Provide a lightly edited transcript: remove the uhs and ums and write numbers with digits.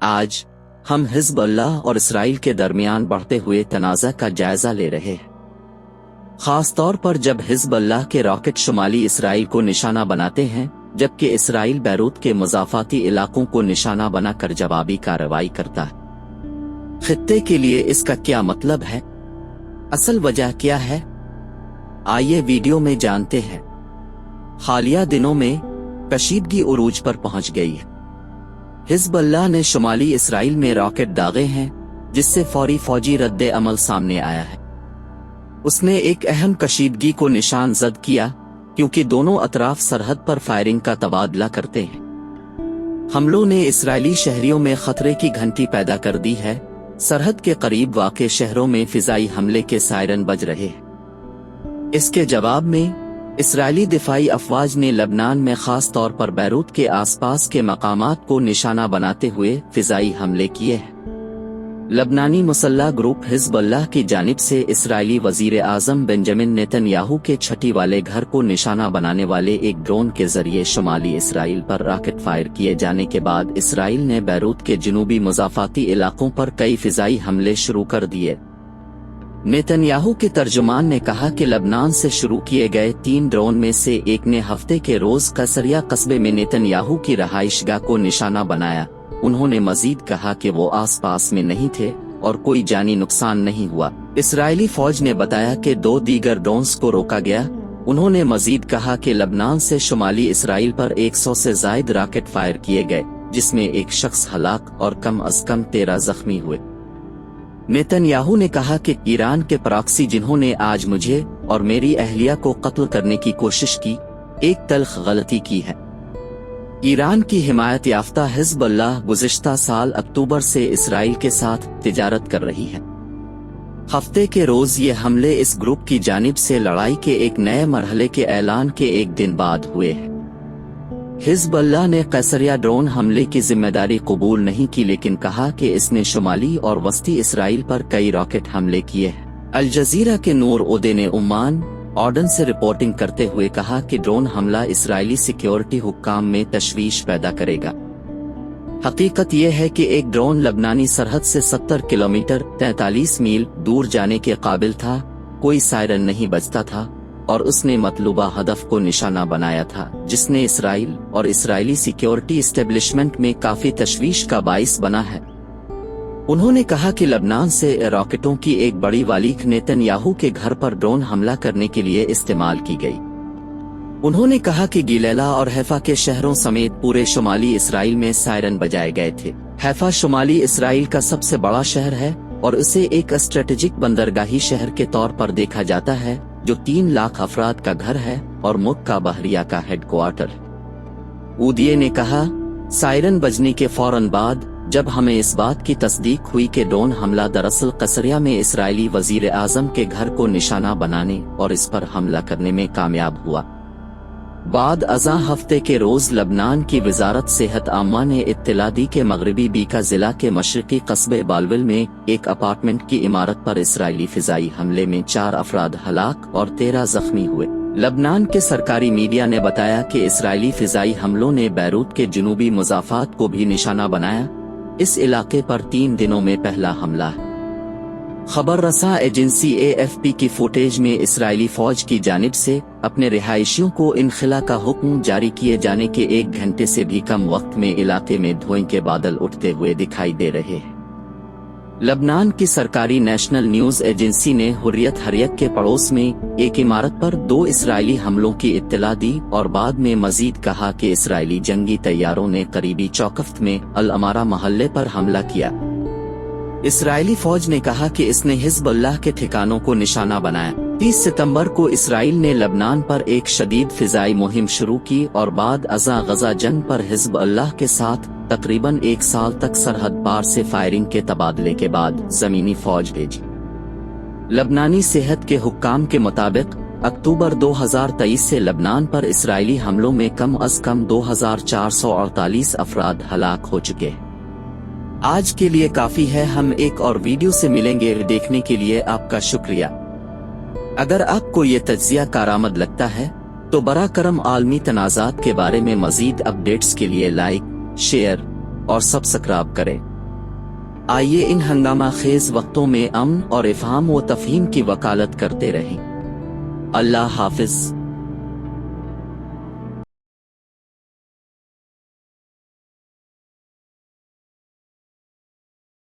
आज हम हिज़्ब अल्लाह और इसराइल के दरमियान बढ़ते हुए तनाज़ा का जायजा ले रहे हैं, खास तौर पर जब हिज़्ब अल्लाह के रॉकेट शुमाली इसराइल को निशाना बनाते हैं, जबकि इसराइल बैरूत के मुज़ाफ़ाती इलाकों को निशाना बनाकर जवाबी कार्रवाई करता है। खित्ते के लिए इसका क्या मतलब है? असल वजह क्या है? आइए वीडियो में जानते हैं। हालिया दिनों में कशीदगी उरूज पर पहुंच गई है। हिज़्ब अल्लाह ने शुमाली इसराइल में रॉकेट दागे हैं, जिससे फौरी फौजी रद्द अमल सामने आया है। उसने एक अहम कशीदगी को निशान जद किया, क्योंकि दोनों अतराफ सरहद पर फायरिंग का तबादला करते हैं। हमलों ने इसराइली शहरियों में खतरे की घंटी पैदा कर दी है। सरहद के करीब वाक़े शहरों में फिजाई हमले के सायरन बज रहे हैं। इसके जवाब में इसराइली दिफाई अफवाज ने लबनान में खास तौर पर बैरूत के आसपास के मकामात को निशाना बनाते हुए फिजाई हमले किए हैं। लबनानी मुसल्लह ग्रुप हिज़्ब अल्लाह की जानिब से इसराइली वज़ीर आज़म बेंजामिन नेतन्याहू के छठी वाले घर को निशाना बनाने वाले एक ड्रोन के जरिए शुमाली इसराइल पर रॉकेट फायर किए जाने के बाद इसराइल ने बैरूत के जनूबी मुज़ाफ़ाती इलाकों पर कई फिजाई हमले शुरू कर दिए। नेतन्याहू के तर्जुमान ने कहा कि लबनान से शुरू किए गए 3 ड्रोन में से एक ने हफ्ते के रोज कसरिया कस्बे में नेतन्याहू की रहाइशगाह को निशाना बनाया। उन्होंने मजीद कहा कि वो आसपास में नहीं थे और कोई जानी नुकसान नहीं हुआ। इसराइली फौज ने बताया कि 2 दीगर ड्रोन्स को रोका गया। उन्होंने मजीद कहा कि लबनान से शुमाली इसराइल पर 100 से जायद रॉकेट फायर किए गए, जिसमें एक शख्स हलाक और कम अज कम 13 जख्मी हुए। नेतन्याहू ने कहा कि ईरान के प्रॉक्सी जिन्होंने आज मुझे और मेरी अहलिया को कत्ल करने की कोशिश की, एक तल्ख गलती की है। ईरान की हिमायत याफ्ता हिज़्ब अल्लाह गुज़िश्ता साल अक्टूबर से इसराइल के साथ तिजारत कर रही है। हफ्ते के रोज ये हमले इस ग्रुप की जानिब से लड़ाई के एक नए मरहले के ऐलान के एक दिन बाद हुए हैं। हिज़्ब अल्लाह ने कैसरिया ड्रोन हमले की जिम्मेदारी कबूल नहीं की, लेकिन कहा कि इसने शुमाली और वस्ती इसराइल पर कई रॉकेट हमले किए हैं। अल जजीरा के नूर ओदे ने उम्मान ऑर्डन से रिपोर्टिंग करते हुए कहा कि ड्रोन हमला इसराइली सिक्योरिटी हुक्काम में तशवीश पैदा करेगा। हकीकत यह है कि एक ड्रोन लबनानी सरहद से 70 किलोमीटर 43 मील दूर जाने के काबिल था, कोई सायरन नहीं बजता था और उसने मतलूबा हदफ को निशाना बनाया था, जिसने इसराइल और इसराइली सिक्योरिटी इस्टेब्लिशमेंट में काफी तशवीश का बाइस बना है। उन्होंने कहा कि लबनान से रॉकेटों की एक बड़ी वालीख नेतन्याहू के घर पर ड्रोन हमला करने के लिए इस्तेमाल की गई। उन्होंने कहा कि गिलेला और हैफा के शहरों समेत पूरे शुमाली इसराइल में सायरन बजाए गए थे। हैफा शुमाली इसराइल का सबसे बड़ा शहर है और उसे एक स्ट्रेटेजिक बंदरगाही शहर के तौर पर देखा जाता है, जो 3 लाख अफराद का घर है और मुक्का बहरिया का हेडक्वार्टर। ऊदिये ने कहा, सायरन बजने के फौरन बाद जब हमें इस बात की तस्दीक हुई कि ड्रोन हमला दरअसल कसरिया में इसराइली वजीर आज़म के घर को निशाना बनाने और इस पर हमला करने में कामयाब हुआ। बाद अज़ा हफ्ते के रोज लबनान की वजारत सेहत आम्मा ने इत्तला दी कि मगरबी बीका जिला के मशरकी कस्बे बालविल में एक अपार्टमेंट की इमारत पर इसराइली फिजाई हमले में 4 अफराद हलाक और 13 जख्मी हुए। लबनान के सरकारी मीडिया ने बताया कि इसराइली फिजाई हमलों ने बैरूत के जनूबी मुज़ाफ़ात को भी निशाना बनाया। इस इलाके पर 3 दिनों में पहला हमला है। खबर रसा एजेंसी AFP की फुटेज में इसराइली फौज की जानिब से अपने रिहायशियों को इनखला का हुक्म जारी किए जाने के 1 घंटे से भी कम वक्त में इलाके में धुएं के बादल उठते हुए दिखाई दे रहे हैं। लबनान की सरकारी नेशनल न्यूज एजेंसी ने हुर्रियत हरियत के पड़ोस में एक इमारत पर 2 इसराइली हमलों की इत्तला दी और बाद में मजीद कहा कि इसराइली जंगी तैयारों ने करीबी चौकफ्त में अल अमारा महल्ले पर हमला किया। इसराइली फौज ने कहा कि इसने हिज़्ब अल्लाह के ठिकानों को निशाना बनाया। 30 सितंबर को इसराइल ने लबनान पर एक शदीद फिजाई मुहिम शुरू की और बाद अज़ा गजा जंग पर हिज़्ब अल्लाह के साथ तकरीबन 1 साल तक सरहद पार से फायरिंग के तबादले के बाद जमीनी फौज भेजी। लबनानी सेहत के हुक्काम के मुताबिक अक्टूबर 2023 से लबनान पर इसराइली हमलों में कम अज कम 2448 अफराद हलाक हो चुके हैं। आज के लिए काफी है। हम एक और वीडियो से मिलेंगे। देखने के लिए आपका शुक्रिया। अगर आपको ये तज्जिया कारआमद लगता है तो बरा करम आलमी तनाज़ात के बारे में मजीद अपडेट्स के लिए लाइक, शेयर और सब्सक्राइब करें। آئیے ان ہنگامہ خیز وقتوں میں امن اور افہام و تفہیم کی وکالت کرتے رہیں۔ اللہ حافظ۔